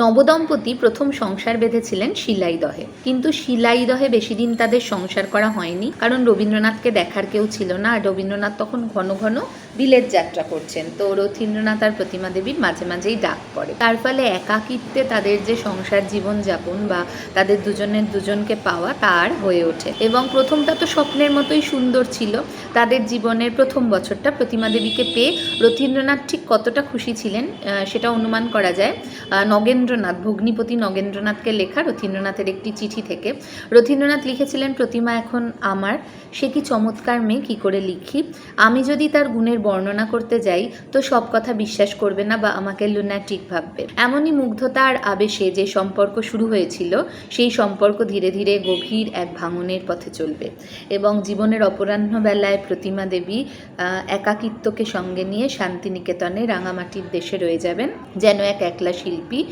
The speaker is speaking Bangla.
নবদম্পতি প্রথম সংসার বেঁধেছিলেন শিলাইদহে, কিন্তু শিলাইদহে বেশি দিন তাদের সংসার করা হয়নি, কারণ রবীন্দ্রনাথকে দেখার কেউ ছিল না। আর রবীন্দ্রনাথ তখন ঘন ঘন বিলেত যাত্রা করছেন, তো রথীন্দ্রনাথ আর প্রতিমা দেবীর মাঝে মাঝেই ডাক পড়ে। তার ফলে একাকিত্বে তাদের যে সংসার জীবন যাপন বা তাদের দুজনের দুজনকে পাওয়া তার হয়ে ওঠে। এবং প্রথমটা তো স্বপ্নের মতোই সুন্দর ছিল। তাদের জীবনের প্রথম বছরটা প্রতিমা দেবীকে পেয়ে রথীন্দ্রনাথ ঠিক কতটা খুশি ছিলেন সেটা অনুমান করা যায় নগেন্দ্রনাথ, ভগ্নিপতি নগেন্দ্রনাথকে লেখা রথীন্দ্রনাথের একটি চিঠি থেকে। রথীন্দ্রনাথ লিখেছিলেন, প্রতিমা এখন আমার, সে কি চমৎকার মেয়ে, কী করে লিখি। আমি যদি তার গুণের বর্ণনা করতে যাই তো সব কথা বিশ্বাস করবে না বা আমাকে লুনাটিক ভাববে। এমনই মুগ্ধতা আর আবেশে যে সম্পর্ক শুরু হয়েছিল, সেই সম্পর্ক ধীরে ধীরে গভীর এক ভাঙনের পথে চলবে এবং জীবনের অপরাহ্ন বেলায় প্রতিমা দেবী একাকিত্বকে সঙ্গে নিয়ে শান্তিনিকেতনে রাঙামাটির দেশে রয়ে যাবেন, যেন এক একলা শিল্পী